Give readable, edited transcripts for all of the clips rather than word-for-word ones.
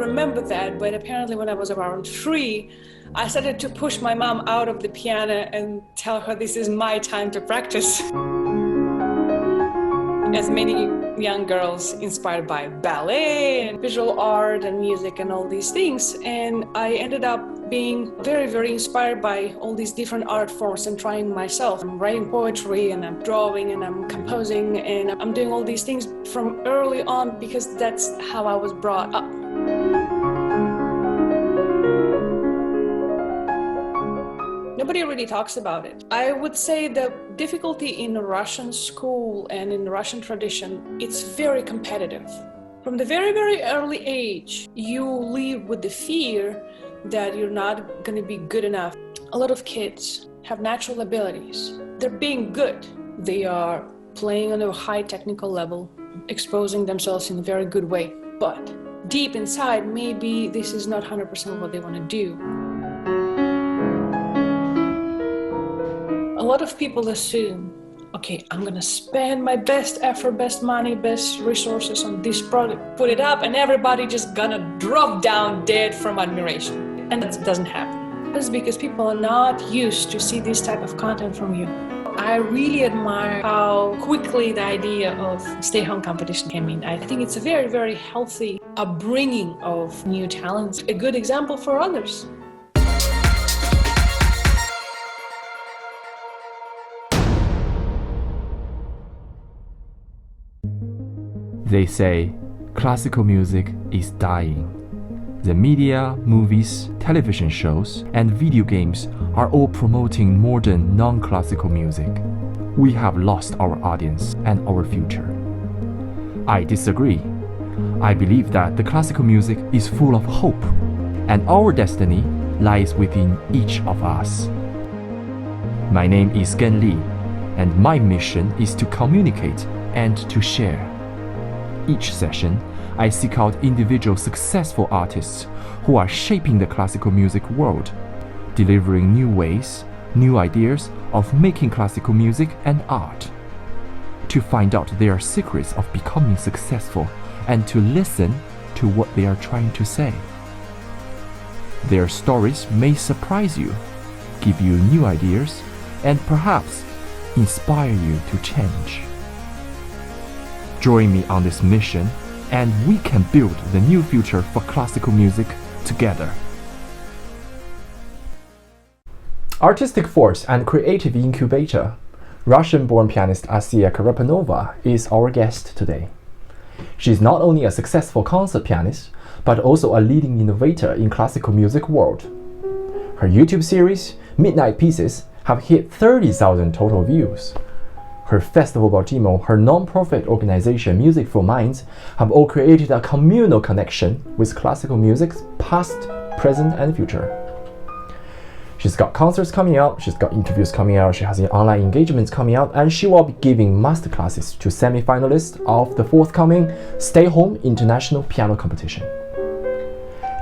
remember that, but apparently when I was around 3, I started to push my mom out of the piano and tell her this is my time to practice. As many young girls inspired by ballet and visual art and music and all these things, and I ended up being very, very inspired by all these different art forms and trying myself. I'm writing poetry and I'm drawing and I'm composing and I'm doing all these things from early on because that's how I was brought up. Nobody really talks about it. I would say the difficulty in a Russian school and in the Russian tradition, it's very competitive. From the very, very early age, you live with the fear that you're not going to be good enough. A lot of kids have natural abilities. They're being good. They are playing on a high technical level, exposing themselves in a very good way. But deep inside, maybe this is not 100% what they want to do. A lot of people assume, okay, I'm gonna spend my best effort, best money, best resources on this product, put it up, and everybody just gonna drop down dead from admiration. And that doesn't happen. That's because people are not used to see this type of content from you. I really admire how quickly the idea of stay-home competition came in. I think it's a very, very healthy upbringing of new talents, a good example for others. They say classical music is dying. The media, movies, television shows, and video games are all promoting modern non-classical music. We have lost our audience and our future. I disagree. I believe that the classical music is full of hope, and our destiny lies within each of us. My name is Gen Li, and my mission is to communicate and to share. Each session, I seek out individual successful artists who are shaping the classical music world, delivering new ways, new ideas of making classical music and art. To find out their secrets of becoming successful and to listen to what they are trying to say. Their stories may surprise you, give you new ideas, and perhaps inspire you to change. Join me on this mission, and we can build the new future for classical music together. Artistic force and creative incubator, Russian-born pianist Asiya Korepanova is our guest today. She's not only a successful concert pianist, but also a leading innovator in classical music world. Her YouTube series, Midnight Pieces, have hit 30,000 total views. Her Festival Baltimore, her non-profit organization Music for Minds, have all created a communal connection with classical music's past, present, and future. She's got concerts coming out, she's got interviews coming out, she has online engagements coming out, and she will be giving masterclasses to semi-finalists of the forthcoming Stay Home International Piano Competition.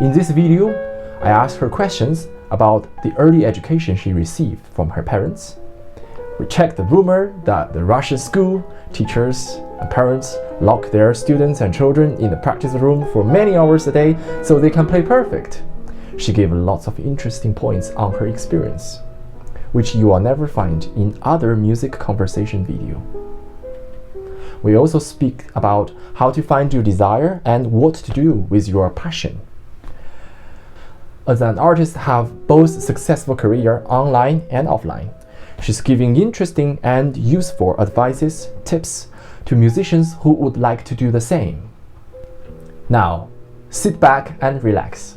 In this video, I asked her questions about the early education she received from her parents. We checked the rumor that the Russian school, teachers, and parents lock their students and children in the practice room for many hours a day so they can play perfect. She gave lots of interesting points on her experience, which you will never find in other music conversation video. We also speak about how to find your desire and what to do with your passion. As an artist have both successful career online and offline, she's giving interesting and useful advices, tips to musicians who would like to do the same. Now, sit back and relax.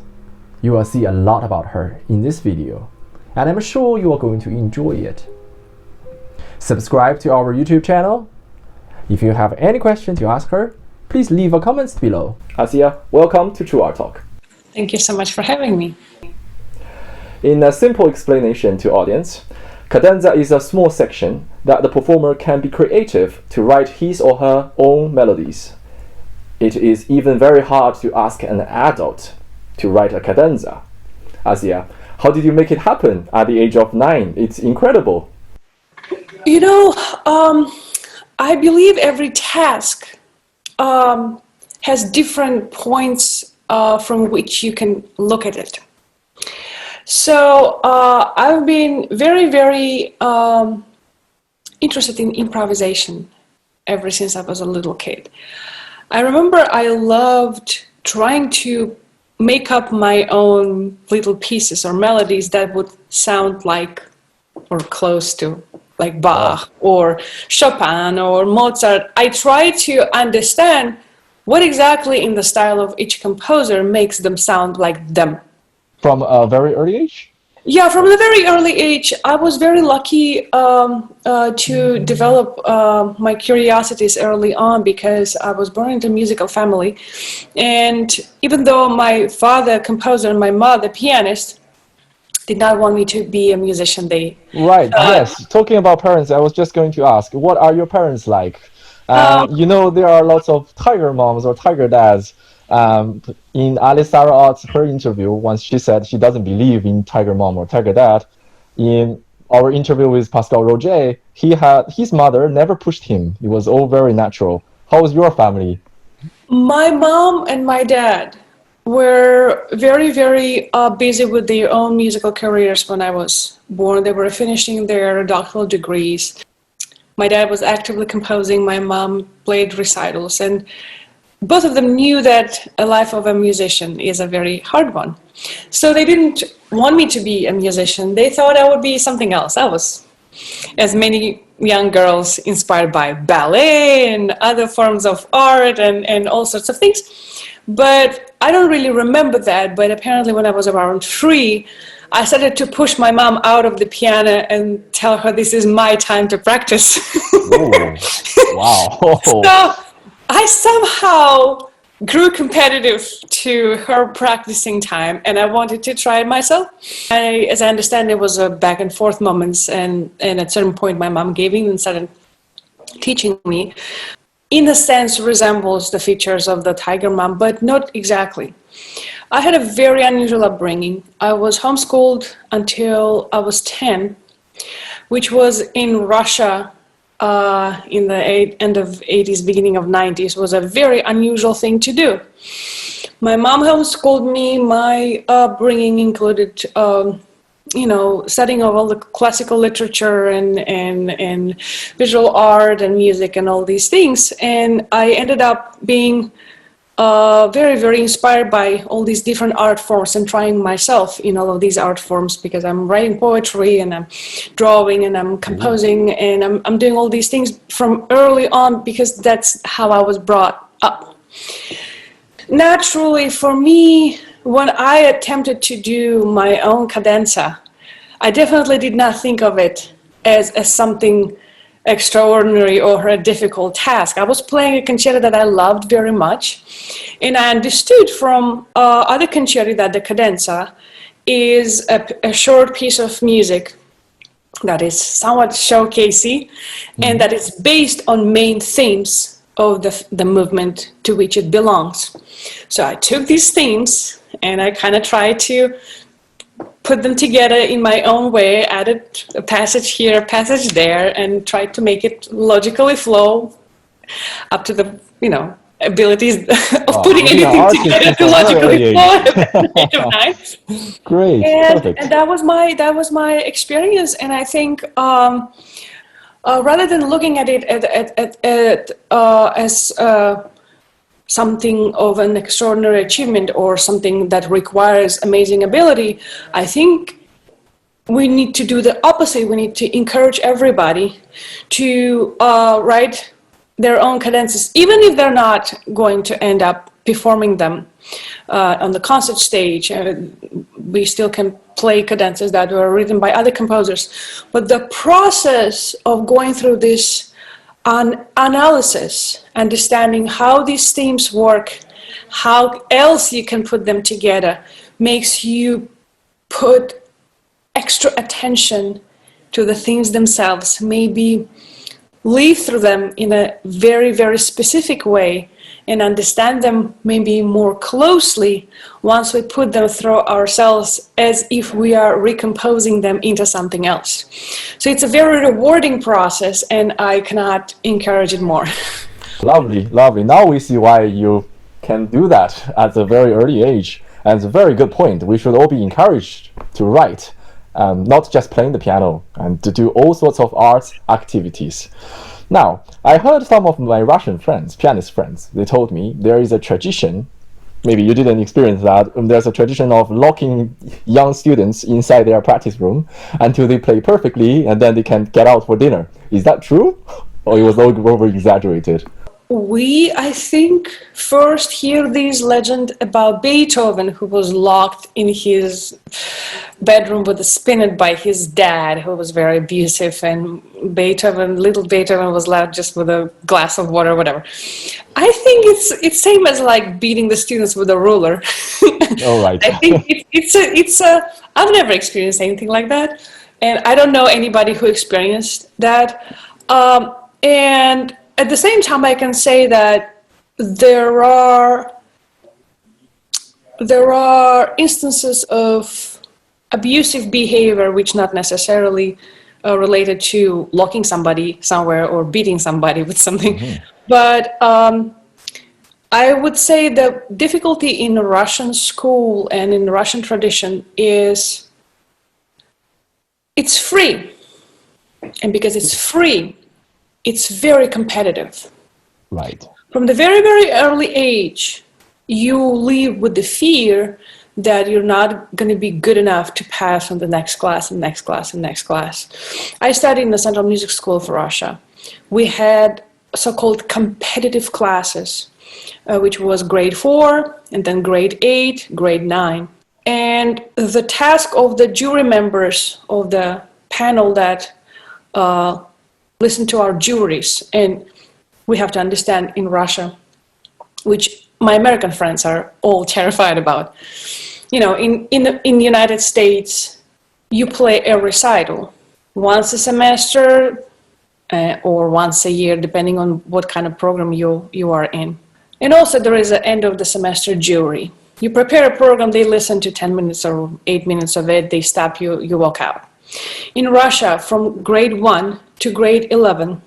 You will see a lot about her in this video, and I'm sure you are going to enjoy it. Subscribe to our YouTube channel. If you have any question to ask her, please leave a comment below. Asiya, welcome to TrueArtTalk. Thank you so much for having me. In a simple explanation to audience, cadenza is a small section that the performer can be creative to write his or her own melodies. It is even very hard to ask an adult to write a cadenza. Asiya, how did you make it happen at the age of 9? It's incredible. You know, I believe every task has different points from which you can look at it. So I've been very, very interested in improvisation ever since I was a little kid. I remember I loved trying to make up my own little pieces or melodies that would sound like or close to like Bach or Chopin or Mozart. I try to understand what exactly in the style of each composer makes them sound like them. From a very early age? Yeah, from a very early age, I was very lucky to develop my curiosities early on because I was born into a musical family. And even though my father, composer, and my mother, pianist, did not want me to be a musician, Right, yes. Talking about parents, I was just going to ask, what are your parents like? You know, there are lots of tiger moms or tiger dads. In Alisara Art's her interview, once she said she doesn't believe in tiger mom or tiger dad. In our interview with Pascal Roger, his mother never pushed him. It was all very natural. How was your family? My mom and my dad were very, very busy with their own musical careers when I was born. They were finishing their doctoral degrees. My dad was actively composing. My mom played recitals, and both of them knew that a life of a musician is a very hard one. So they didn't want me to be a musician. They thought I would be something else. I was, as many young girls, inspired by ballet and other forms of art and all sorts of things. But I don't really remember that. But apparently when I was around 3, I started to push my mom out of the piano and tell her this is my time to practice. Oh, wow. So I somehow grew competitive to her practicing time, and I wanted to try it myself. As I understand, it was a back and forth moments, and at a certain point my mom gave in and started teaching me. In a sense, resembles the features of the tiger mom, but not exactly. I had a very unusual upbringing. I was homeschooled until I was 10, which was in Russia. In the end of 80s, beginning of 90s, was a very unusual thing to do. My mom homeschooled me. My upbringing included, studying of all the classical literature and visual art and music and all these things. And I ended up being very, very inspired by all these different art forms and trying myself in all of these art forms because I'm writing poetry and I'm drawing and I'm composing and I'm doing all these things from early on because that's how I was brought up. Naturally, for me, when I attempted to do my own cadenza, I definitely did not think of it as something extraordinary or a difficult task. I was playing a concerto that I loved very much, and I understood from other concerti that the cadenza is a short piece of music that is somewhat showcasey and that is based on main themes of the movement to which it belongs. So I took these themes and I kind of tried to put them together in my own way, added a passage here, a passage there, and tried to make it logically flow up to the, abilities of putting anything together to logically flow at the age of 9. Great, perfect. And that was my experience. And I think rather than looking at it as something of an extraordinary achievement or something that requires amazing ability, I think we need to do the opposite. We need to encourage everybody to write their own cadenzas, even if they're not going to end up performing them on the concert stage. We still can play cadenzas that were written by other composers. But the process of going through this analysis, understanding how these themes work, how else you can put them together, makes you put extra attention to the themes themselves, maybe live through them in a very, very specific way and understand them maybe more closely once we put them through ourselves as if we are recomposing them into something else. So it's a very rewarding process and I cannot encourage it more. Lovely, lovely. Now we see why you can do that at a very early age. And it's a very good point. We should all be encouraged to write, not just playing the piano, and to do all sorts of art activities. Now, I heard some of my Russian friends, pianist friends, they told me there is a tradition, maybe you didn't experience that, there's a tradition of locking young students inside their practice room until they play perfectly and then they can get out for dinner. Is that true? Or it was over exaggerated? We, I think, first hear this legend about Beethoven, who was locked in his bedroom with a spinet by his dad, who was very abusive, and little Beethoven was left just with a glass of water or whatever. I think it's same as like beating the students with a ruler. All right. I think it's a I've never experienced anything like that, and I don't know anybody who experienced that. And at the same time, I can say that there are instances of abusive behavior which not necessarily related to locking somebody somewhere or beating somebody with something. Mm-hmm. But I would say the difficulty in the Russian school and in the Russian tradition is it's free. And because it's free, it's very competitive. Right. From the very, very early age, you live with the fear that you're not going to be good enough to pass on the next class and next class and next class. I studied in the Central Music School of Russia. We had so-called competitive classes, which was grade 4 and then grade 8, grade 9. And the task of the jury members of the panel that listen to our juries, and we have to understand in Russia, which my American friends are all terrified about. You know, in the United States, you play a recital once a semester or once a year, depending on what kind of program you are in. And also there is an end of the semester jury. You prepare a program, they listen to 10 minutes or 8 minutes of it, they stop you, you walk out. In Russia, from grade 1 to grade 11,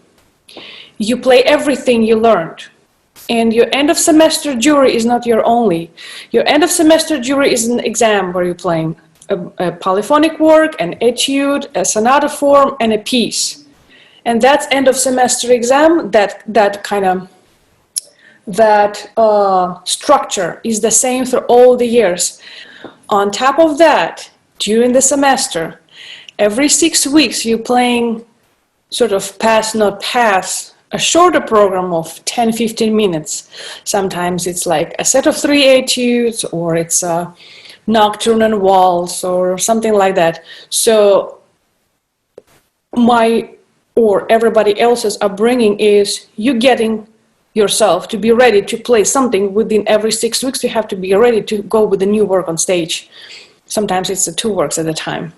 you play everything you learned. And your end of semester jury is not your only. Your end of semester jury is an exam where you're playing a polyphonic work, an etude, a sonata form, and a piece. And that's end of semester exam, that structure is the same for all the years. On top of that, during the semester, every 6 weeks you're playing sort of pass, not pass, a shorter program of 10-15 minutes. Sometimes it's like a set of 3 etudes, or it's a nocturne and waltz, or something like that. So my or everybody else's upbringing is you getting yourself to be ready to play something within every 6 weeks. You have to be ready to go with a new work on stage. Sometimes it's 2 works at a time.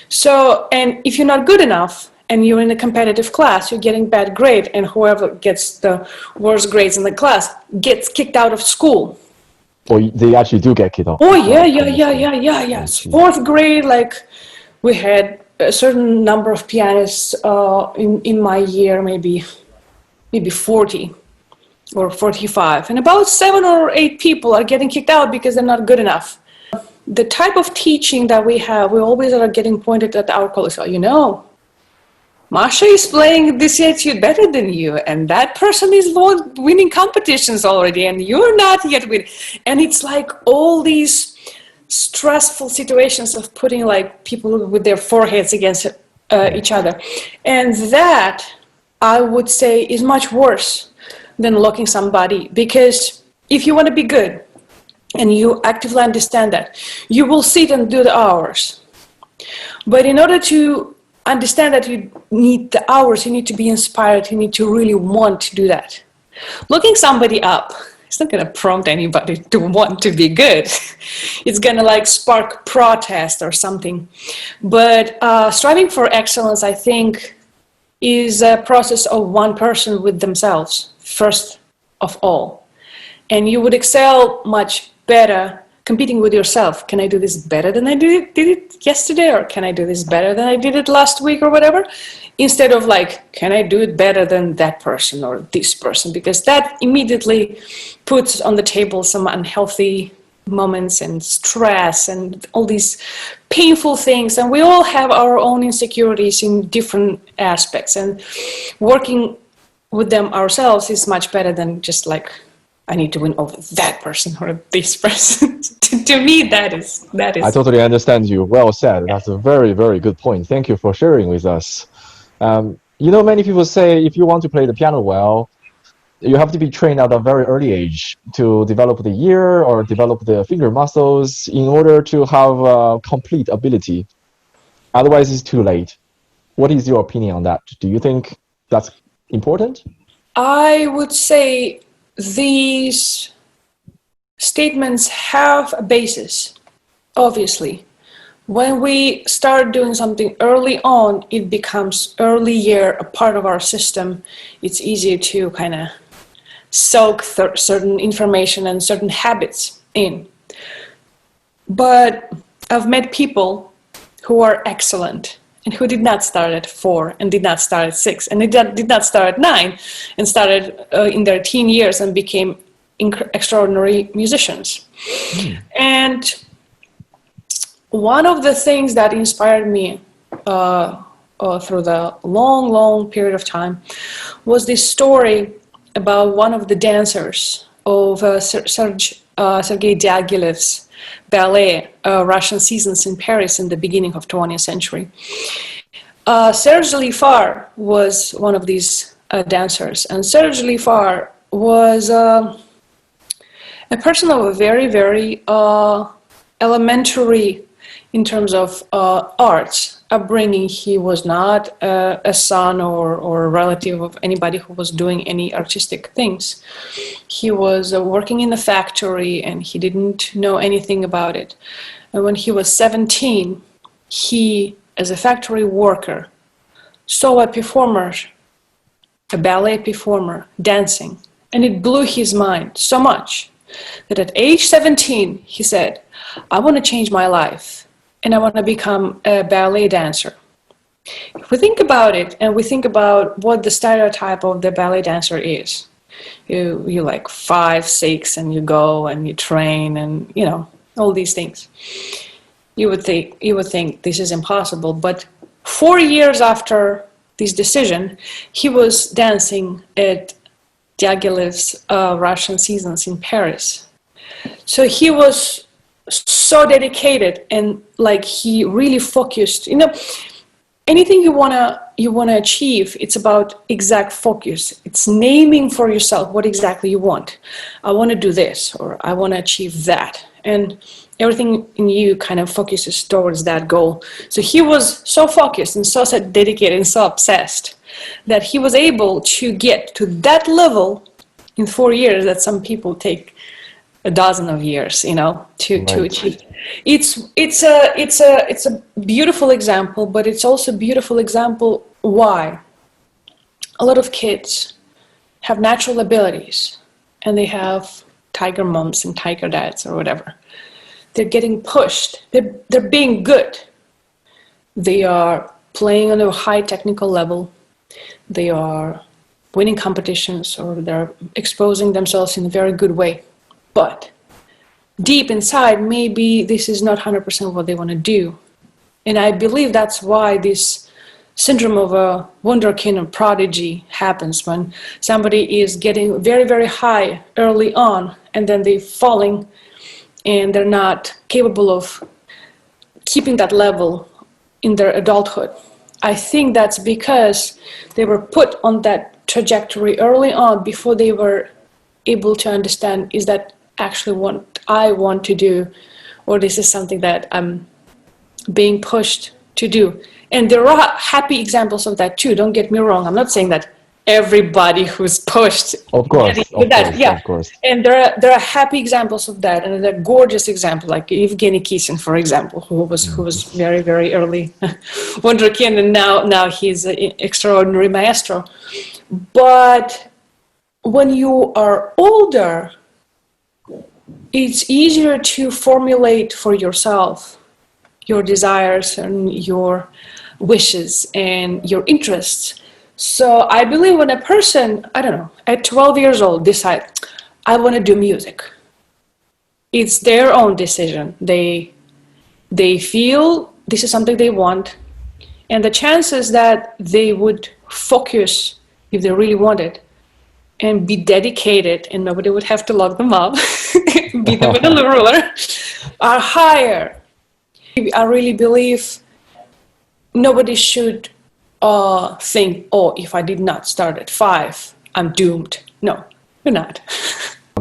So, and if you're not good enough and you're in a competitive class, you're getting bad grade, and whoever gets the worst grades in the class gets kicked out of school. Or they actually do get kicked off. Oh yeah. 4th grade, like we had a certain number of pianists in my year, maybe 40 or 45, and about 7 or 8 people are getting kicked out because they're not good enough. The type of teaching that we have, we always are getting pointed at our colleagues. You know, Masha is playing this etude better than you, and that person is winning competitions already, and you're not yet winning. And it's like all these stressful situations of putting like people with their foreheads against each other. And that, I would say, is much worse than locking somebody, because if you want to be good and you actively understand that, you will sit and do the hours. But in order to understand that you need the hours, you need to be inspired, you need to really want to do that. Looking somebody up, it's not going to prompt anybody to want to be good. It's going to like spark protest or something. But striving for excellence, I think, is a process of one person with themselves, first of all. And you would excel much better competing with yourself. Can I do this better than I did it yesterday? Or can I do this better than I did it last week or whatever? Instead of like, can I do it better than that person or this person? Because that immediately puts on the table some unhealthy moments and stress and all these painful things. And we all have our own insecurities in different aspects. And working with them ourselves is much better than just like, I need to win over that person or this person. To me, that is. I totally understand you. Well said. That's a very, very good point. Thank you for sharing with us. Many people say if you want to play the piano well, you have to be trained at a very early age to develop the ear or develop the finger muscles in order to have a complete ability. Otherwise, it's too late. What is your opinion on that? Do you think that's important? I would say these statements have a basis, obviously. When we start doing something early on, it becomes earlier a part of our system. It's easier to kind of soak certain information and certain habits in. But I've met people who are excellent and who did not start at 4 and did not start at 6 and did not start at 9 and started in their teen years and became extraordinary musicians. And one of the things that inspired me through the long period of time was this story about one of the dancers of Sergei Diaghilev's ballet, Russian Seasons in Paris in the beginning of 20th century. Serge Lifar was one of these dancers, and Serge Lifar was a person of a very, very elementary in terms of arts upbringing. He was not a son or a relative of anybody who was doing any artistic things. He was working in a factory and he didn't know anything about it. And when he was 17, he, as a factory worker, saw a ballet performer dancing, and it blew his mind so much that at age 17, he said, I want to change my life and I want to become a ballet dancer. If we think about it and we think about what the stereotype of the ballet dancer is, you're like 5, 6 and you go and you train and all these things. You would think this is impossible, but 4 years after this decision, he was dancing at Diaghilev's Russian Seasons in Paris. So he was so dedicated and like he really focused. Anything you wanna achieve, it's about exact focus. It's naming for yourself what exactly you want. I want to do this, or I want to achieve that, and everything in you kind of focuses towards that goal. So he was so focused and so dedicated and so obsessed that he was able to get to that level in 4 years that some people take a dozen of years, to achieve. It's a beautiful example, but it's also a beautiful example why a lot of kids have natural abilities and they have tiger moms and tiger dads or whatever. They're getting pushed. They're being good. They are playing on a high technical level. They are winning competitions, or they're exposing themselves in a very good way. But deep inside, maybe this is not 100% what they want to do. And I believe that's why this syndrome of a wunderkind or prodigy happens, when somebody is getting very, very high early on and then they're falling and they're not capable of keeping that level in their adulthood. I think that's because they were put on that trajectory early on before they were able to understand, is that actually what I want to do, or this is something that I'm being pushed to do. And there are happy examples of that too, don't get me wrong. I'm not saying that everybody who's pushed of course. And there are happy examples of that, and there are gorgeous examples like Evgeny Kissin, for example, who was very, very early wunderkind, and now he's an extraordinary maestro. But when you are older, it's easier to formulate for yourself your desires and your wishes and your interests. So I believe when a person, I don't know, at 12 years old decide, I want to do music, it's their own decision. They feel this is something they want, and the chances that they would focus if they really wanted and be dedicated and nobody would have to lock them up, beat them with a ruler, are higher. I really believe nobody should think, oh, if I did not start at 5, I'm doomed. No, you're not.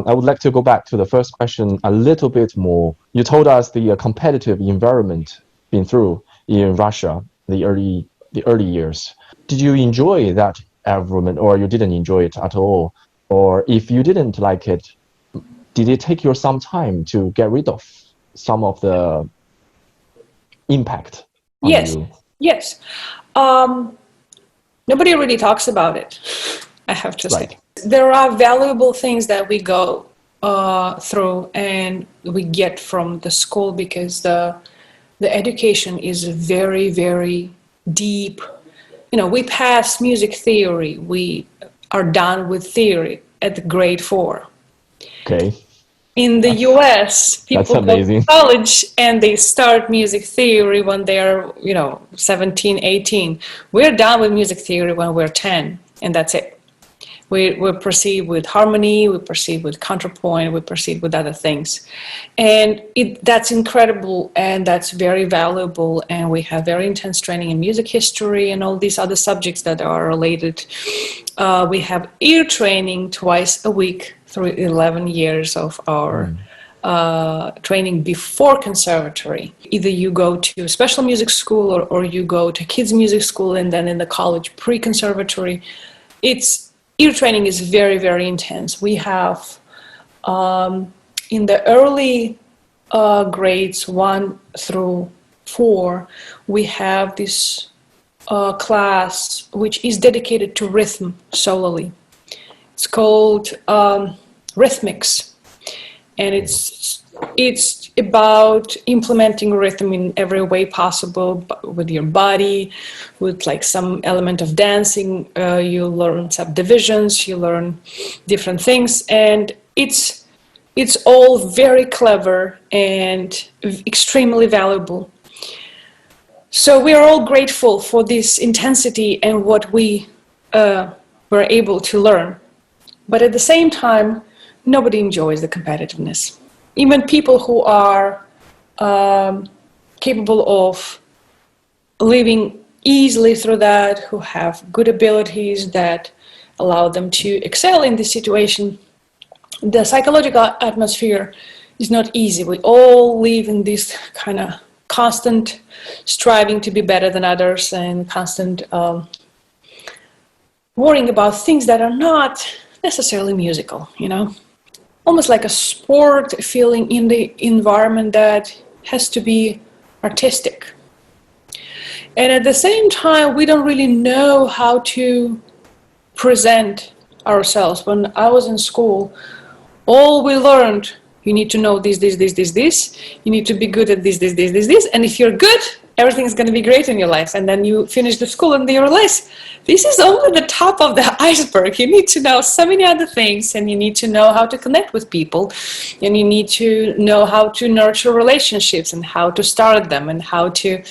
I would like to go back to the first question a little bit more. You told us the competitive environment been through in Russia the early years. Did you enjoy that environment, or you didn't enjoy it at all? Or if you didn't like it, did it take you some time to get rid of some of the impact on Yes, you? yes. Nobody really talks about it, I have to say. Right. There are valuable things that we go through and we get from the school because the education is very, very deep. You know, we pass music theory. We are done with theory at grade 4. Okay. In the US, people go to college and they start music theory when they're, 17, 18. We're done with music theory when we're 10, and that's it. We proceed with harmony, we proceed with counterpoint, we proceed with other things. And that's incredible, and that's very valuable, and we have very intense training in music history and all these other subjects that are related. We have ear training twice a week through 11 years of our training before conservatory. Either you go to special music school or you go to kids music school, and then in the college pre-conservatory. Ear training is very, very intense. We have, in the early grades 1 through 4, we have this class which is dedicated to rhythm solely. It's called rhythmics, and it's about implementing rhythm in every way possible with your body, with like some element of dancing. You learn subdivisions, you learn different things, and it's all very clever and extremely valuable. So we are all grateful for this intensity and what we were able to learn. But at the same time, nobody enjoys the competitiveness. Even people who are capable of living easily through that, who have good abilities that allow them to excel in this situation, the psychological atmosphere is not easy. We all live in this kind of constant striving to be better than others and constant worrying about things that are not necessarily musical, almost like a sport feeling in the environment that has to be artistic. And at the same time, we don't really know how to present ourselves. When I was in school, all we learned, you need to know this. You need to be good at this. And if you're good, everything's going to be great in your life. And then you finish the school and you realize this is only the top of the iceberg. You need to know so many other things, and you need to know how to connect with people, and you need to know how to nurture relationships and how to start them and how to,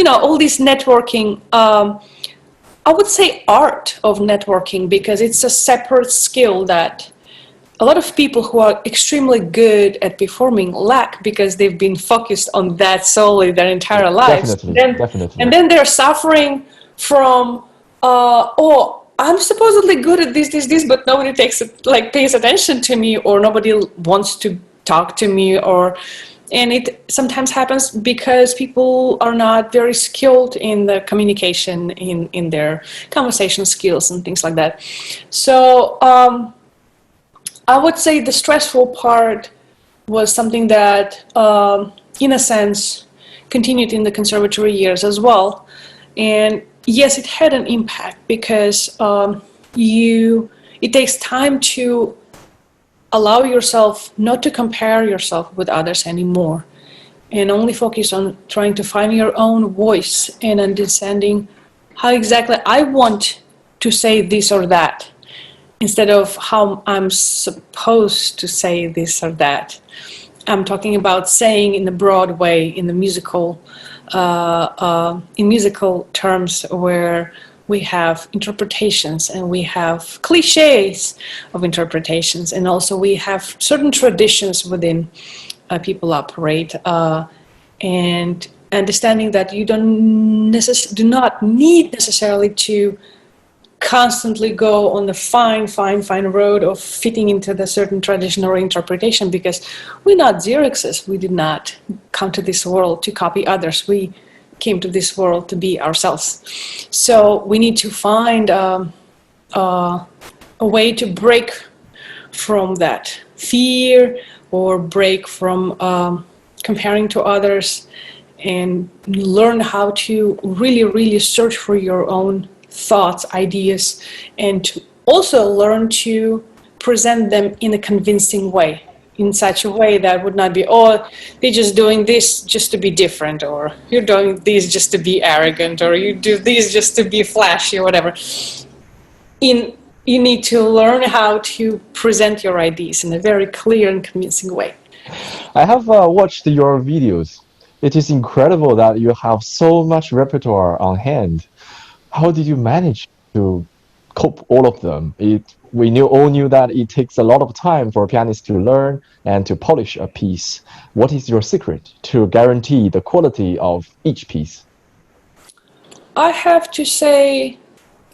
all this networking. I would say art of networking, because it's a separate skill that a lot of people who are extremely good at performing lack, because they've been focused on that solely their entire lives. Definitely. And then they're suffering from, I'm supposedly good at this, but nobody pays attention to me, or nobody wants to talk to me, and it sometimes happens because people are not very skilled in the communication, in their conversation skills and things like that. So I would say the stressful part was something that, in a sense, continued in the conservatory years as well. And yes, it had an impact, because it takes time to allow yourself not to compare yourself with others anymore, and only focus on trying to find your own voice and understanding how exactly I want to say this or that, instead of how I'm supposed to say this or that. I'm talking about saying in a broad way, in the in musical terms, where we have interpretations and we have cliches of interpretations, and also we have certain traditions within people operate, and understanding that you do not need necessarily to constantly go on the fine road of fitting into the certain tradition or interpretation, because we're not Xeroxes. We did not come to this world to copy others. We came to this world to be ourselves. So we need to find a way to break from that fear, or break from comparing to others, and learn how to really search for your own thoughts, ideas, and to also learn to present them in a convincing way, in such a way that would not be, oh, they're just doing this just to be different, or you're doing this just to be arrogant, or you do this just to be flashy, or whatever. You need to learn how to present your ideas in a very clear and convincing way. I have watched your videos. It is incredible that you have so much repertoire on hand. How did you manage to cope all of them? We all knew that it takes a lot of time for a pianist to learn and to polish a piece. What is your secret to guarantee the quality of each piece? I have to say,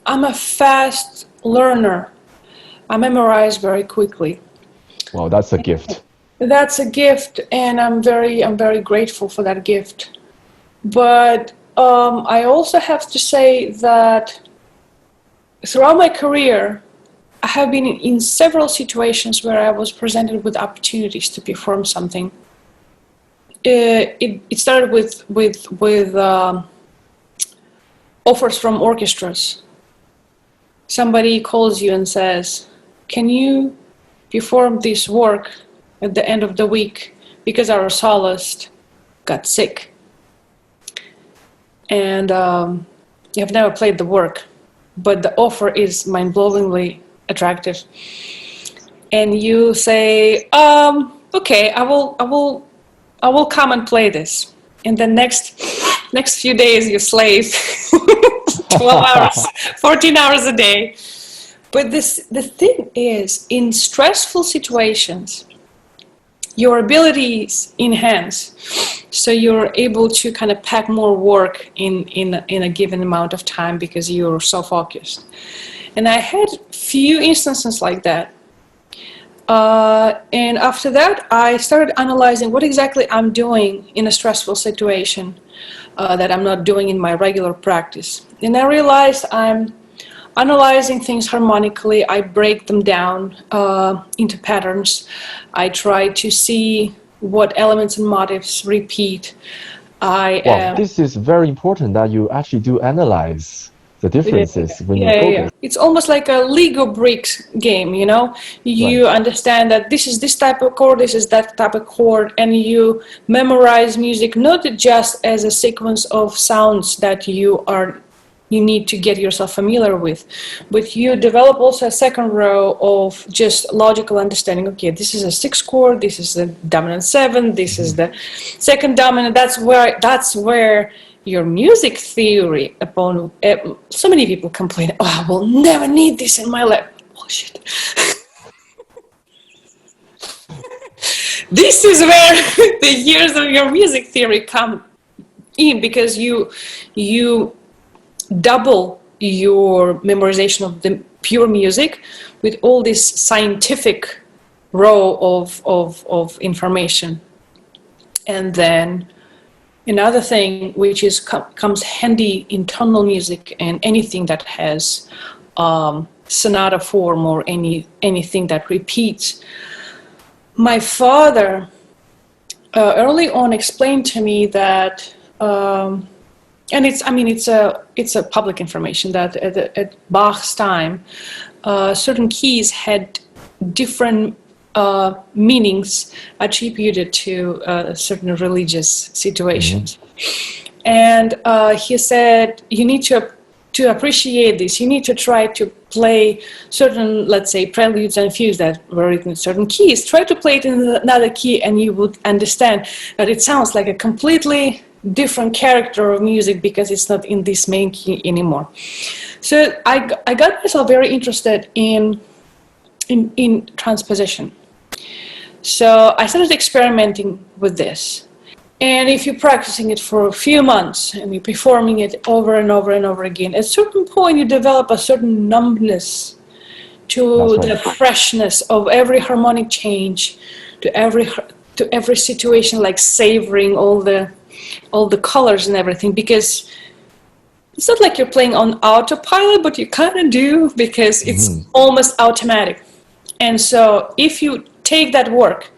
I'm a fast learner. I memorize very quickly. Well, that's a gift. That's a gift, and I'm very grateful for that gift. But I also have to say that throughout my career, I have been in several situations where I was presented with opportunities to perform something. It started with offers from orchestras. Somebody calls you and says, "Can you perform this work at the end of the week because our soloist got sick, and you have never played the work, but the offer is mind-blowingly attractive." And you say, "Okay, I will come and play this." And the next few days you slave 12 hours, 14 hours a day. But the thing is, in stressful situations, your abilities enhance, so you're able to kind of pack more work in a given amount of time because you're so focused. And I had few instances like that. And after that, I started analyzing what exactly I'm doing in a stressful situation that I'm not doing in my regular practice. And I realized I'm analyzing things harmonically. I break them down into patterns. I try to see what elements and motifs repeat. Well, this is very important that you actually do analyze the differences when you focus. It's almost like a Lego bricks game, you know? You understand that this is this type of chord, this is that type of chord, and you memorize music not just as a sequence of sounds that you need to get yourself familiar with, but you develop also a second row of just logical understanding. Okay, this is a 6th chord, this is the dominant 7, this is the second dominant. That's where your music theory upon so many people complain, "Oh, I will never need this in my life." Bullshit. This is where the years of your music theory come in, because you double your memorization of the pure music with all this scientific row of information. And then another thing which comes handy in tonal music and anything that has sonata form or anything that repeats. My father early on explained to me that, and it's a public information, that at Bach's time, certain keys had different meanings attributed to certain religious situations. And he said, you need to appreciate this. You need to try to play certain, let's say, preludes and fugues that were written in certain keys. Try to play it in another key, and you would understand that it sounds like a completely different character of music because it's not in this main key anymore. So I got myself very interested in transposition. So I started experimenting with this. And if you're practicing it for a few months and you're performing it over and over and over again, at a certain point you develop a certain numbness to the freshness of every harmonic change, to every situation, like savoring all the colors and everything, because it's not like you're playing on autopilot, but you kind of do, because it's almost automatic. And so if you take that work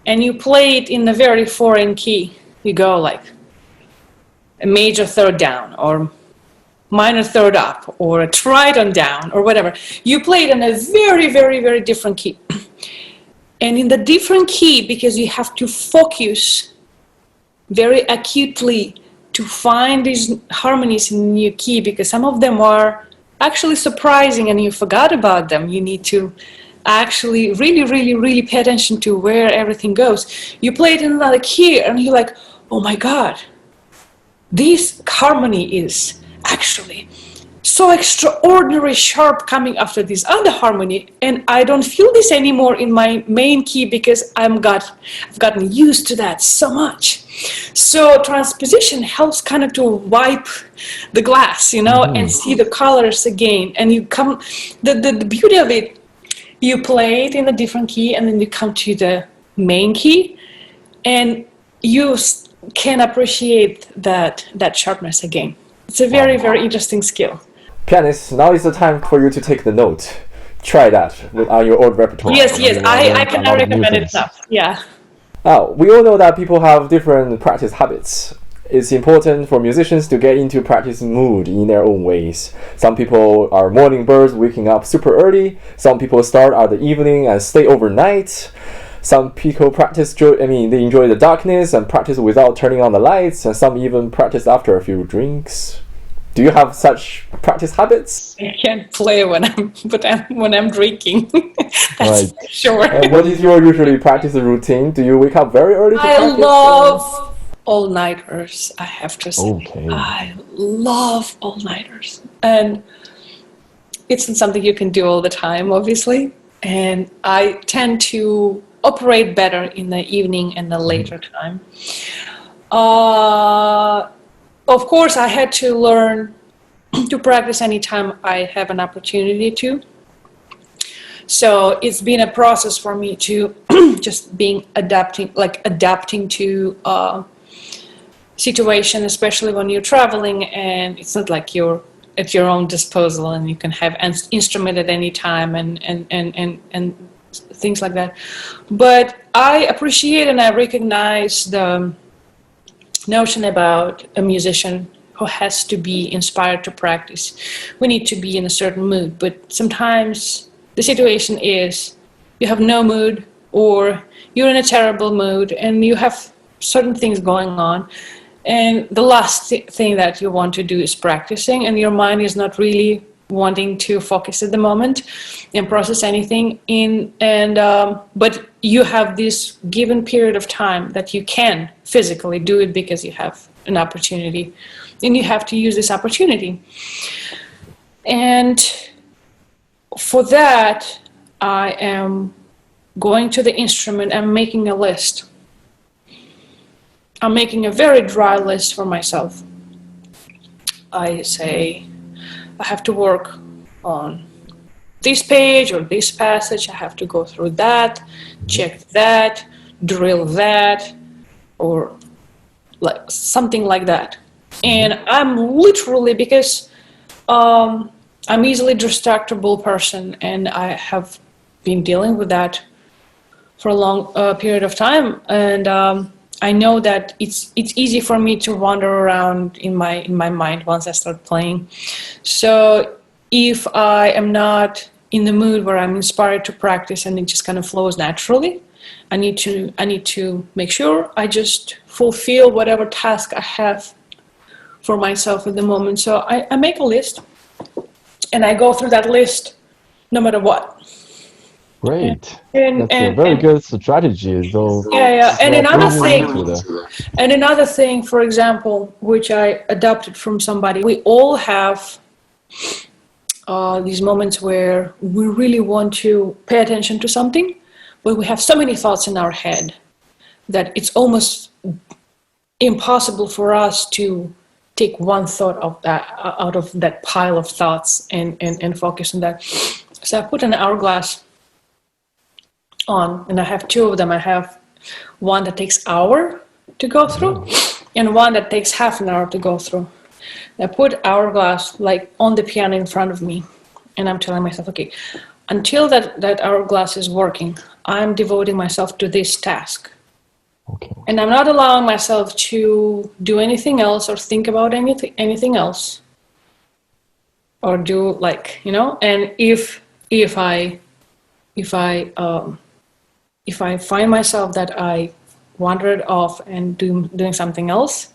and you play it in a very foreign key, you go like a major third down or minor third up or a tritone down or whatever. You play it in a very, very, very different key. And in the different key, because you have to focus very acutely to find these harmonies in the new key, because some of them are actually surprising and you forgot about them. You need to actually really, really, really pay attention to where everything goes. You play it in another key and you're like, oh my God, this harmony is actually so extraordinary sharp coming after this other harmony, and I don't feel this anymore in my main key because I've gotten used to that so much. So transposition helps kind of to wipe the glass, and see the colors again. And you come, the beauty of it, you play it in a different key and then you come to the main key and you can appreciate that sharpness again. It's a very, very interesting skill. Pianist, now is the time for you to take the note. Try that on your old repertoire. Yes, I cannot recommend it enough. Yeah. We all know that people have different practice habits. It's important for musicians to get into practice mood in their own ways. Some people are morning birds, waking up super early. Some people start at the evening and stay overnight. Some people they enjoy the darkness and practice without turning on the lights, and some even practice after a few drinks. Do you have such practice habits? I can't play when I'm drinking. That's right. Sure. What is your usually practice routine? Do you wake up very early to practice? I love all-nighters, I have to say. Okay. I love all-nighters. And it's not something you can do all the time, obviously. And I tend to operate better in the evening and the later time. Of course, I had to learn to practice anytime I have an opportunity to. So it's been a process for me to just adapting to situation, especially when you're traveling and it's not like you're at your own disposal and you can have an instrument at any time and things like that. But I appreciate and I recognize the notion about a musician who has to be inspired to practice. We need to be in a certain mood, but sometimes the situation is you have no mood or you're in a terrible mood and you have certain things going on, and the last thing that you want to do is practicing, and your mind is not really wanting to focus at the moment and process anything but you have this given period of time that you can physically do it because you have an opportunity and you have to use this opportunity. And for that, I am going to the instrument and making a list. I'm making a very dry list for myself. I say, I have to work on this page or this passage. I have to go through that, check that, drill that, or like something like that. And I'm literally, because I'm easily distractible person, and I have been dealing with that for a long period of time. And I know that it's easy for me to wander around in my mind once I start playing. So if I am not in the mood where I'm inspired to practice and it just kind of flows naturally. I need to make sure I just fulfill whatever task I have for myself at the moment. So I make a list and I go through that list no matter what. Great. And That's a very good strategy, though. yeah. And Another another thing, for example, which I adopted from somebody, we all have these moments where we really want to pay attention to something, but we have so many thoughts in our head that it's almost impossible for us to take one thought of that out of that pile of thoughts and focus on that. So I put an hourglass on, and I have two of them. I have one that takes an hour to go through and one that takes half an hour to go through. I put hourglass like on the piano in front of me, and I'm telling myself, okay, until that hourglass is working, I'm devoting myself to this task. Okay. And I'm not allowing myself to do anything else or think about anything else, or do and if I find myself that I wandered off and doing something else,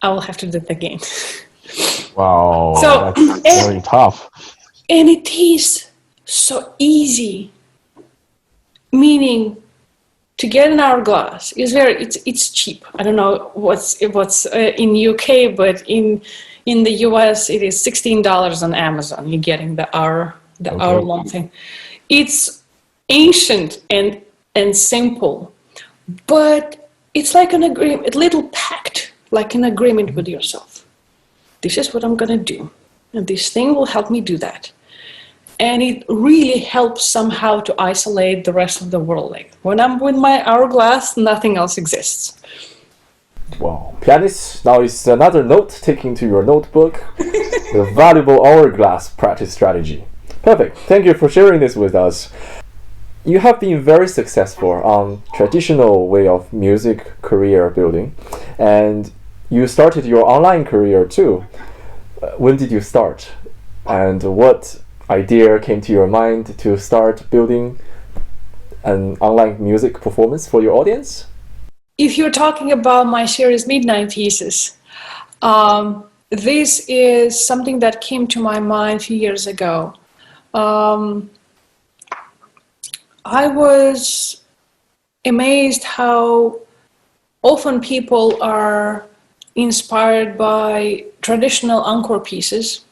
I will have to do it again. Wow, So that's very tough. And it is so easy. Meaning, to get an hourglass is it's cheap. I don't know what's in UK, but in the US it is $16 on Amazon. You're getting the hour long thing. It's ancient and simple, but it's like an agreement, a little pact, like an agreement with yourself. This is what I'm gonna do, and this thing will help me do that. And it really helps somehow to isolate the rest of the world. Like when I'm with my hourglass, nothing else exists. Wow. Pianist, now is another note taking to your notebook. The valuable hourglass practice strategy. Perfect. Thank you for sharing this with us. You have been very successful on traditional way of music career building, and you started your online career too. When did you start? And what idea came to your mind to start building an online music performance for your audience? If you're talking about my series Midnight Pieces, this is something that came to my mind a few years ago. I was amazed how often people are inspired by traditional encore pieces,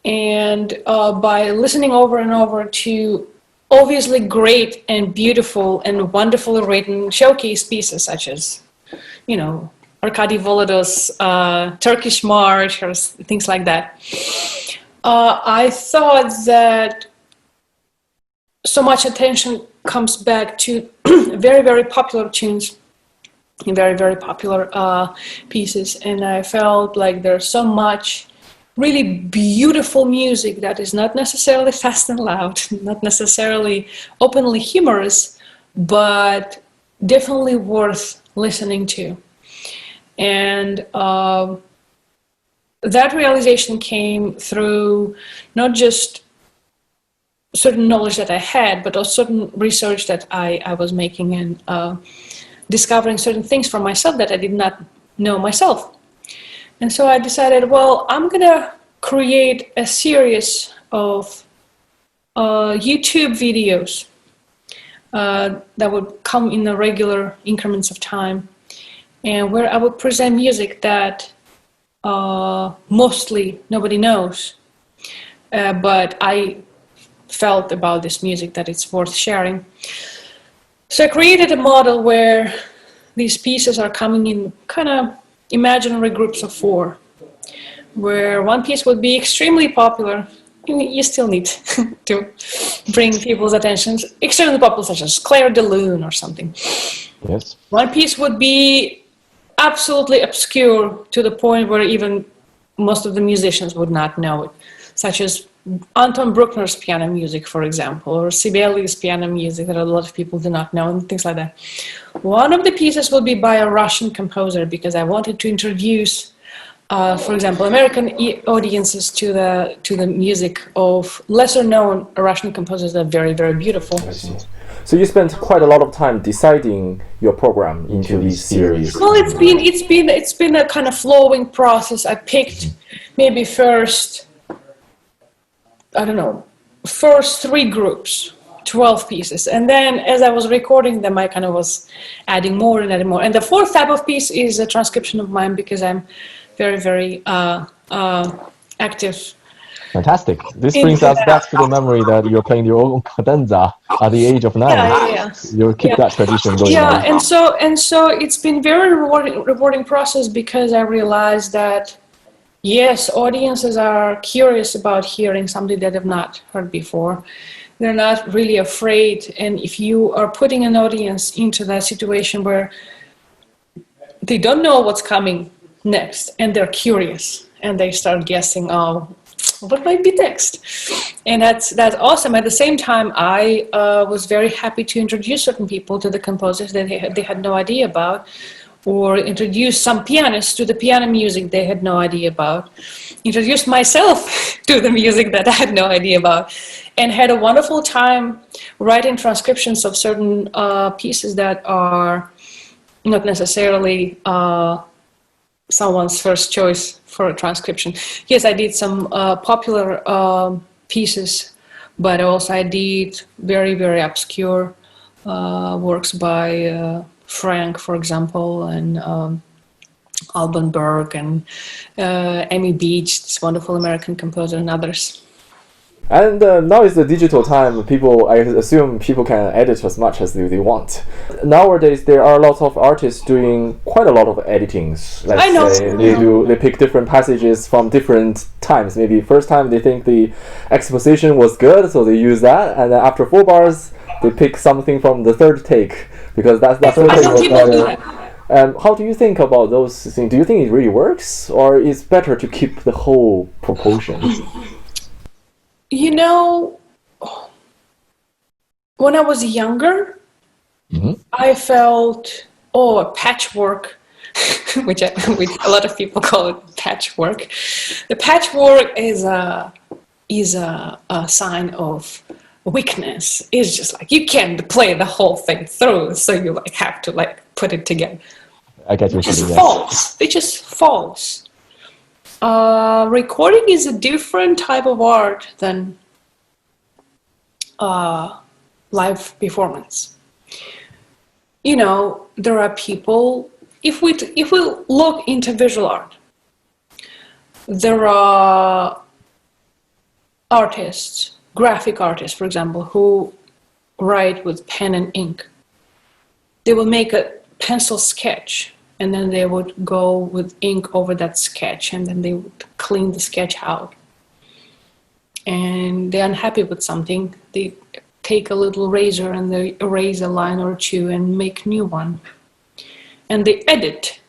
and by listening over and over to obviously great and beautiful and wonderfully written showcase pieces such as, Arkady Volodov's Turkish March or things like that. I thought that so much attention comes back to very, very popular tunes and very, very popular pieces, and I felt like there's so much really beautiful music that is not necessarily fast and loud, not necessarily openly humorous, but definitely worth listening to. And that realization came through not just certain knowledge that I had, but also certain research that I was making and discovering certain things for myself that I did not know myself. And so I decided, well, I'm gonna create a series of YouTube videos that would come in the regular increments of time, and where I would present music that mostly nobody knows, but I felt about this music that it's worth sharing. So I created a model where these pieces are coming in kind of imaginary groups of 4, where one piece would be extremely popular. You still need to bring people's attention. Extremely popular, such as Claire de Lune or something. Yes. One piece would be absolutely obscure to the point where even most of the musicians would not know it, such as Anton Bruckner's piano music, for example, or Sibelius piano music that a lot of people do not know, and things like that. One of the pieces will be by a Russian composer, because I wanted to introduce for example, American audiences to the music of lesser known Russian composers that are very, very beautiful. I see. So you spent quite a lot of time deciding your program into these series. Well, it's been a kind of flowing process. I picked maybe first, I don't know, first 3 groups, 12 pieces, and then as I was recording them, I kind of was adding more and adding more. And the 4th type of piece is a transcription of mine because I'm very, very active. Fantastic. This brings us back to the memory that you're playing your own cadenza at the age of 9. Yeah. You keep that tradition going on. And so it's been very rewarding process because I realized that yes, audiences are curious about hearing something that they've not heard before. They're not really afraid, and if you are putting an audience into that situation where they don't know what's coming next and they're curious and they start guessing, oh, what might be next? And that's awesome. At the same time, I was very happy to introduce certain people to the composers that they had no idea about, or introduce some pianists to the piano music they had no idea about, introduce myself to the music that I had no idea about, and had a wonderful time writing transcriptions of certain pieces that are not necessarily someone's first choice for a transcription. Yes, I did some popular pieces, but also I did very, very obscure works by Frank, for example, and Alban Berg, and Amy Beach, this wonderful American composer, and others. And now is the digital time. I assume people can edit as much as they want. Nowadays, there are lots of artists doing quite a lot of editings. Let's say they pick different passages from different times. Maybe first time they think the exposition was good, so they use that, and then after 4 bars, they pick something from the 3rd take because that's what they was. How do you think about those things? Do you think it really works, or is it better to keep the whole proportion? You know, when I was younger, I felt, a patchwork, which a lot of people call it patchwork. The patchwork is a sign of weakness. It's just like you can't play the whole thing through, so you have to put it together. I get you. It's just false. It's just false. Recording is a different type of art than live performance. You know, there are people, if we look into visual art, there are artists, graphic artists, for example, who write with pen and ink. They will make a pencil sketch, and then they would go with ink over that sketch, and then they would clean the sketch out. And they're unhappy with something, they take a little razor and they erase a line or 2 and make a new one. And they edit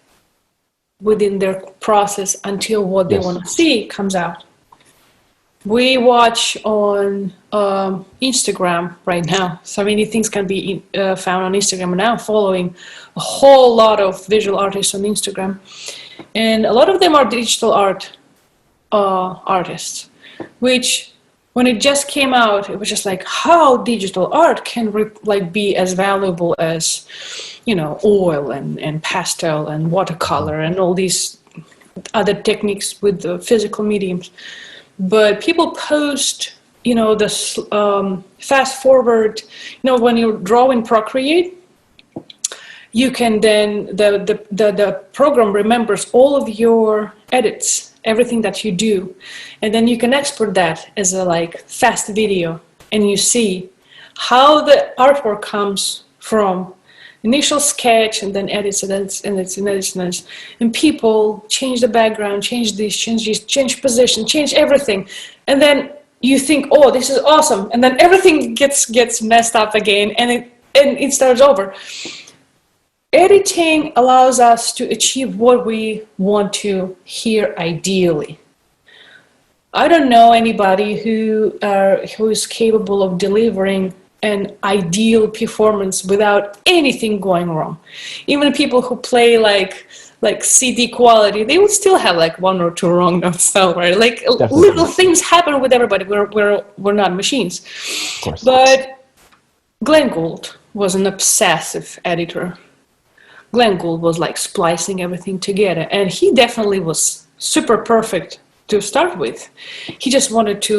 within their process until what they want to see comes out. We watch on Instagram right now. So many things can be found on Instagram. I'm now following a whole lot of visual artists on Instagram. And a lot of them are digital art artists, which when it just came out, it was just like how digital art can be as valuable as, oil and pastel and watercolor and all these other techniques with the physical mediums. But people post, this fast forward, when you draw in Procreate, you can then, the program remembers all of your edits, everything that you do. And then you can export that as a fast video, and you see how the artwork comes from initial sketch and then edits and edits. And people change the background, change this, change position, change everything. And then you think, oh, this is awesome. And then everything gets messed up again, and it starts over. Editing allows us to achieve what we want to hear ideally. I don't know anybody who is capable of delivering an ideal performance without anything going wrong. Even people who play like CD quality, they would still have like one or two wrong notes somewhere. Like Definitely. little things happen with everybody. We're not machines. Of course. But Glenn Gould was an obsessive editor. Glenn Gould was like splicing everything together, and he definitely was super perfect to start with. He just wanted to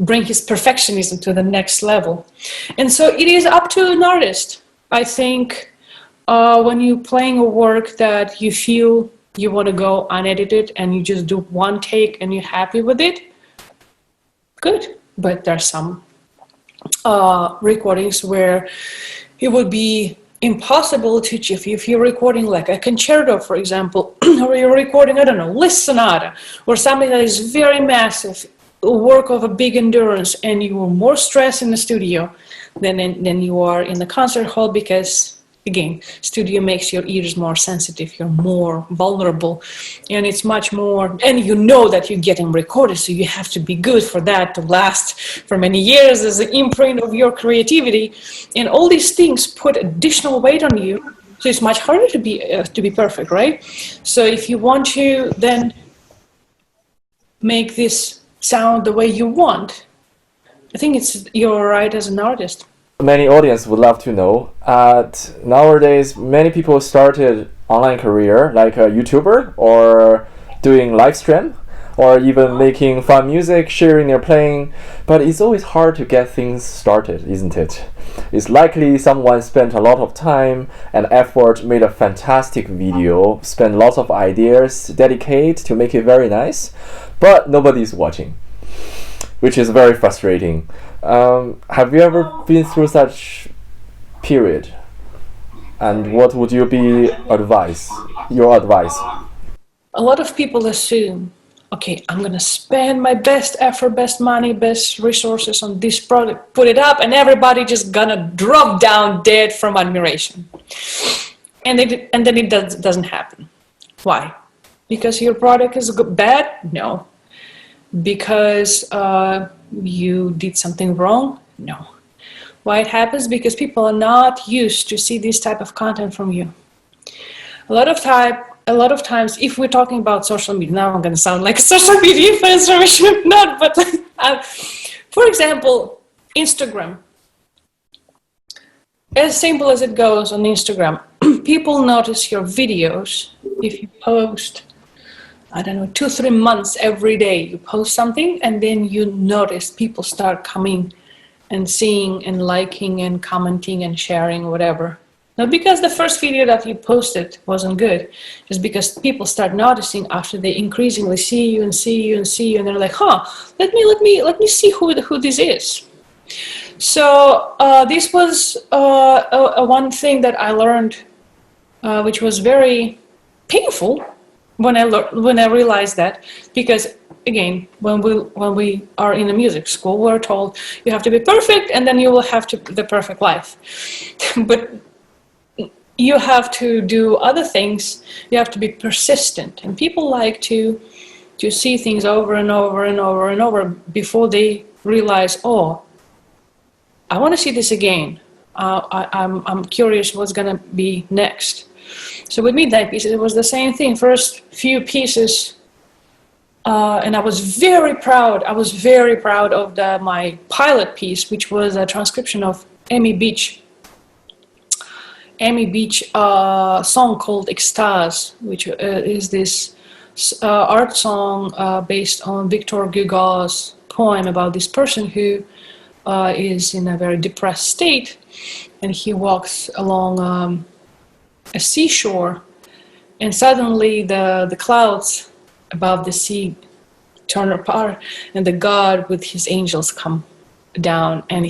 bring his perfectionism to the next level. And so it is up to an artist. I think when you're playing a work that you feel you want to go unedited and you just do one take and you're happy with it, good. But there's some recordings where it would be impossible to achieve. If you're recording like a concerto, for example, or you're recording, I don't know, Liszt sonata, or something that is very massive, a work of a big endurance, and you are more stressed in the studio than you are in the concert hall, because again, studio makes your ears more sensitive, you're more vulnerable, and it's much more, and you know that you're getting recorded, so you have to be good for that to last for many years as an imprint of your creativity, and all these things put additional weight on you, so it's much harder to be perfect, right? So if you want to then make this sound the way you want, I think you're right as an artist. Many audience would love to know. Nowadays, many people started online career like a YouTuber or doing live stream or even making fun music, sharing their playing. But it's always hard to get things started, isn't it? It's likely someone spent a lot of time and effort, made a fantastic video, spent lots of ideas, dedicate to make it very nice, but nobody's watching, which is very frustrating. Have you ever been through such period? And what would you be your advice? A lot of people assume, okay, I'm gonna spend my best effort, best money, best resources on this product, put it up, and everybody just gonna drop down dead from admiration. And then it doesn't happen. Why? Because your product is bad? No. Because you did something wrong? No. Why it happens? Because people are not used to see this type of content from you. A lot of times, if we're talking about social media, now I'm going to sound like a social media influencer, which I'm not, but for example, Instagram. As simple as it goes on Instagram, people notice your videos if you post, I don't know, 2-3 months every day, you post something, and then you notice people start coming and seeing and liking and commenting and sharing, whatever. Not because the first video that you posted wasn't good, just because people start noticing after they increasingly see you and see you and see you, and they're like, huh, let me see who this is. So this was one thing that I learned, which was very painful when I realized that, because again, when we are in a music school, we're told you have to be perfect, and then you will have the perfect life. But you have to do other things. You have to be persistent, and people like to see things over and over and over and over before they realize, oh, I want to see this again. I'm curious what's gonna be next. So with Midnight Pieces, it was the same thing. First few pieces, and I was very proud. I was very proud of my pilot piece, which was a transcription of Amy Beach song called Extase, which is this art song based on Victor Hugo's poem about this person who is in a very depressed state, and he walks along a seashore, and suddenly the clouds above the sea turn apart, and the god with his angels come down, and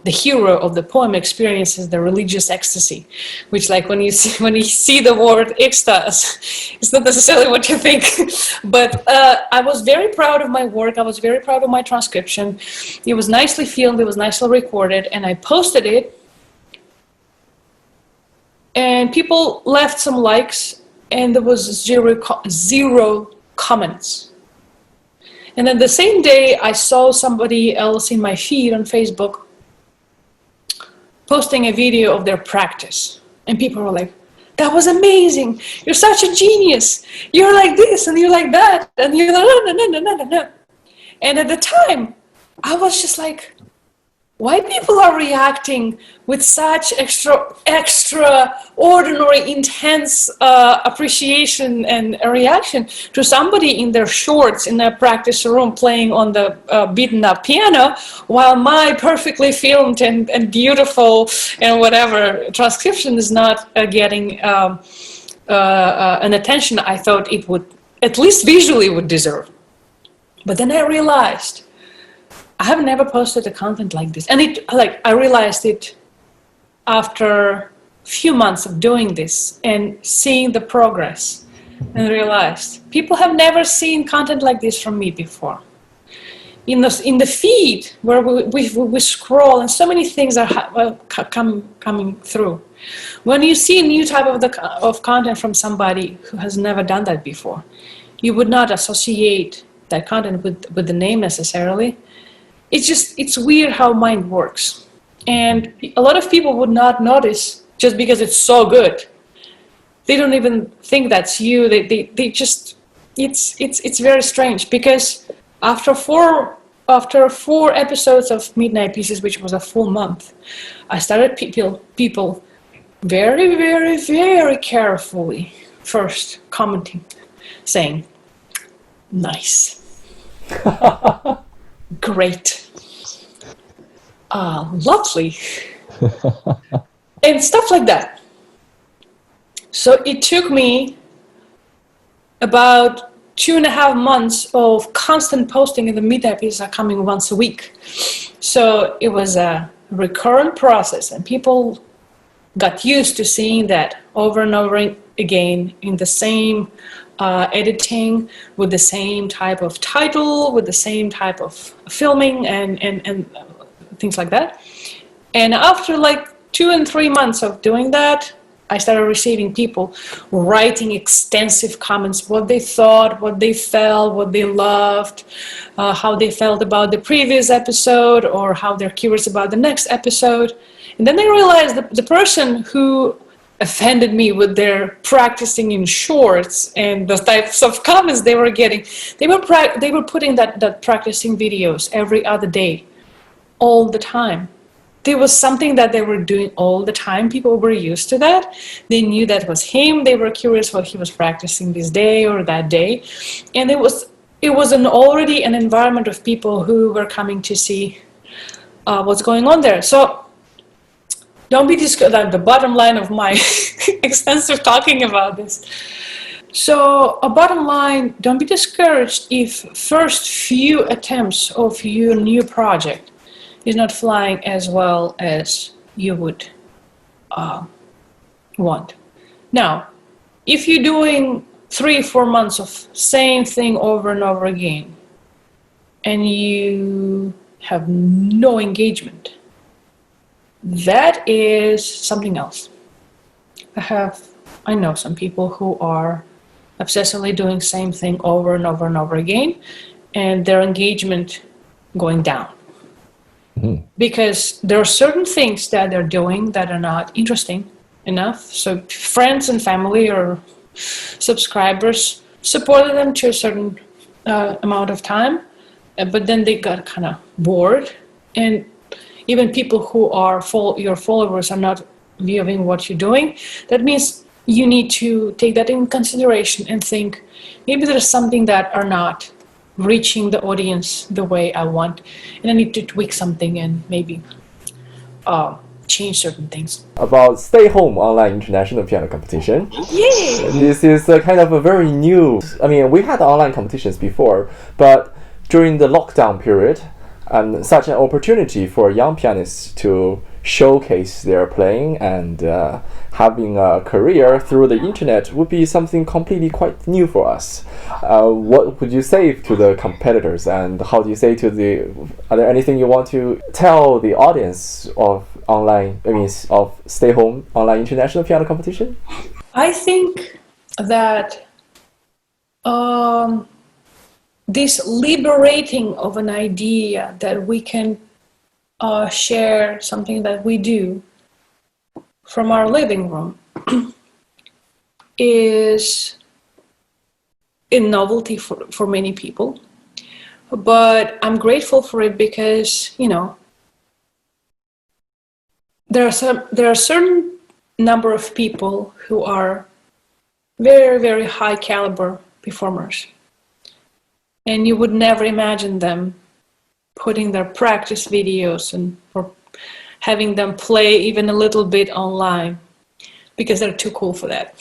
the hero of the poem experiences the religious ecstasy, which, like, when you see the word ekstase, it's not necessarily what you think. But I was very proud of my work. I was very proud of my transcription. It was nicely filmed. It was nicely recorded, and I posted it. And people left some likes, and there was zero comments. And then the same day, I saw somebody else in my feed on Facebook posting a video of their practice. And people were like, That was amazing. You're such a genius. You're like this and you're like that. And you're like, no, no, no, no, no, no, no. And at the time, I was just like, why people are reacting with such extraordinary, intense appreciation and a reaction to somebody in their shorts in a practice room playing on the beaten up piano, while my perfectly filmed and beautiful and whatever transcription is not getting an attention I thought it would, at least visually, would deserve. But then I realized I have never posted a content like this. And I realized it after a few months of doing this and seeing the progress, and realized people have never seen content like this from me before. In the feed where we scroll and so many things are coming through. When you see a new type of content from somebody who has never done that before, you would not associate that content with the name necessarily. It's weird how mind works. And a lot of people would not notice just because it's so good. They don't even think that's you. They just, it's very strange, because after four episodes of Midnight Pieces, which was a full month, I started people very, very, very carefully first commenting, saying, nice. Great. Lovely. And stuff like that. So it took me about 2.5 months of constant posting, and the Midnight Pieces are coming once a week. So it was a recurrent process, and people got used to seeing that over and over again in the same editing, with the same type of title, with the same type of filming and things like that. And after like 2 and 3 months of doing that, I started receiving people writing extensive comments, what they thought, what they felt, what they loved, how they felt about the previous episode, or how they're curious about the next episode. And then I realized that the person who offended me with their practicing in shorts and the types of comments they were getting, they were putting that practicing videos every other day, all the time. There was something that they were doing all the time. People were used to that. They knew that was him. They were curious what he was practicing this day or that day. And it was already an environment of people who were coming to see what's going on there. So don't be discouraged. The bottom line of my extensive talking about this. So a bottom line, don't be discouraged if first few attempts of your new project is not flying as well as you would want. Now, if you're doing 3-4 months of same thing over and over again, and you have no engagement, that is something else. I know some people who are obsessively doing same thing over and over and over again, and their engagement going down. Mm-hmm. Because there are certain things that they're doing that are not interesting enough. So friends and family or subscribers supported them to a certain amount of time, but then they got kind of bored. And even people who are your followers are not viewing what you're doing. That means you need to take that in consideration and think, maybe there's something that are not reaching the audience the way I want, and I need to tweak something and maybe change certain things. About Stay Home Online International Piano Competition. Yay! This is a kind of a very new, I mean, we had online competitions before, but during the lockdown period, such an opportunity for young pianists to showcase their playing and having a career through the internet would be something completely quite new for us. What would you say to the competitors, and how do you say are there anything you want to tell the audience of of Stay Home Online International Piano Competition? I think that this liberating of an idea that we can share something that we do from our living room is a novelty for many people. But I'm grateful for it because, there are a certain number of people who are very, very high caliber performers. And you would never imagine them putting their practice videos or having them play even a little bit online because they're too cool for that.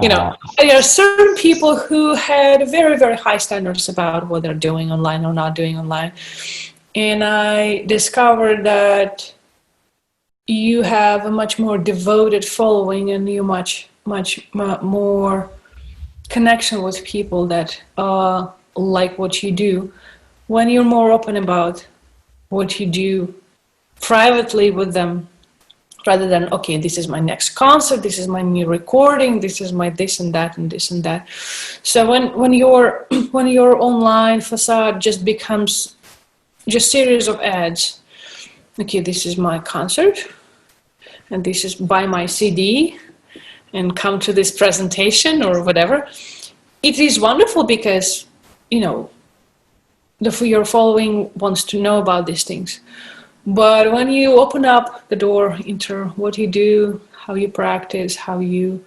There are certain people who had very, very high standards about what they're doing online or not doing online. And I discovered that you have a much more devoted following and you much more connection with people that like what you do when you're more open about what you do privately with them, rather than, okay, this is my next concert, this is my new recording, this is my this and that and this and that. So when your online facade just becomes just series of ads, okay, this is my concert, and this is buy my CD, and come to this presentation or whatever. It is wonderful because, your following wants to know about these things. But when you open up the door into what you do, how you practice, how you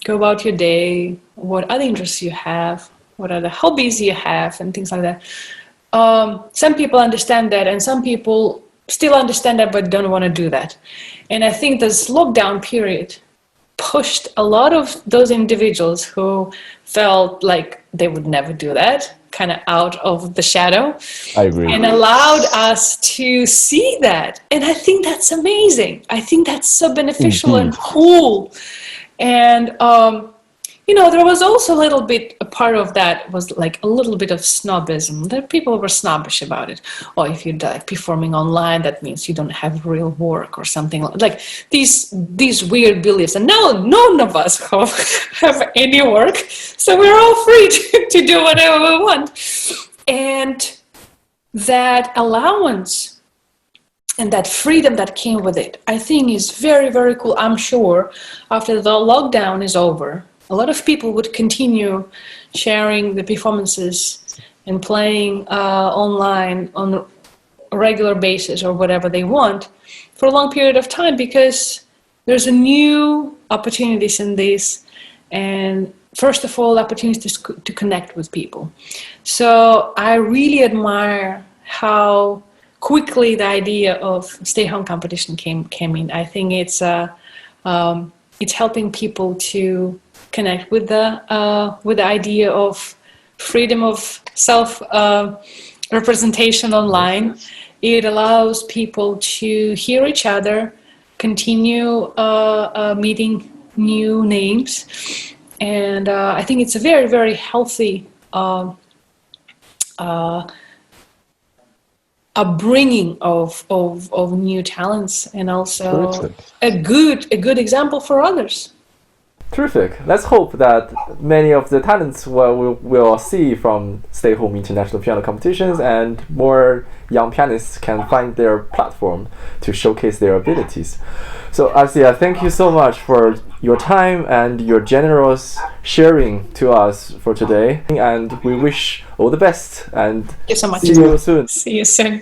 go about your day, what other interests you have, what other hobbies you have, and things like that, some people understand that, and some people still understand that but don't want to do that. And I think this lockdown period pushed a lot of those individuals who felt like they would never do that kind of out of the shadow. I agree. And allowed us to see that. And I think that's amazing. I think that's so beneficial and cool. And there was also a little bit, a part of that was like a little bit of snobism. That people were snobbish about it. Oh, if you're like performing online, that means you don't have real work or something like these weird beliefs. And now none of us have any work, so we're all free to do whatever we want. And that allowance and that freedom that came with it, I think is very, very cool. I'm sure after the lockdown is over, a lot of people would continue sharing the performances and playing online on a regular basis or whatever they want for a long period of time, because there's a new opportunities in this, and first of all, opportunities to connect with people. So I really admire how quickly the idea of stay-home competition came in. I think it's helping people to connect with the idea of freedom of self representation online. It allows people to hear each other, continue meeting new names, and I think it's a very, very healthy upbringing of new talents, and also a good example for others. Terrific. Let's hope that many of the talents we'll see from stay-home international piano competitions, and more young pianists can find their platform to showcase their abilities. So Asiya, thank you so much for your time and your generous sharing to us for today. And we wish all the best, and Thank you so much. see you soon. See you soon.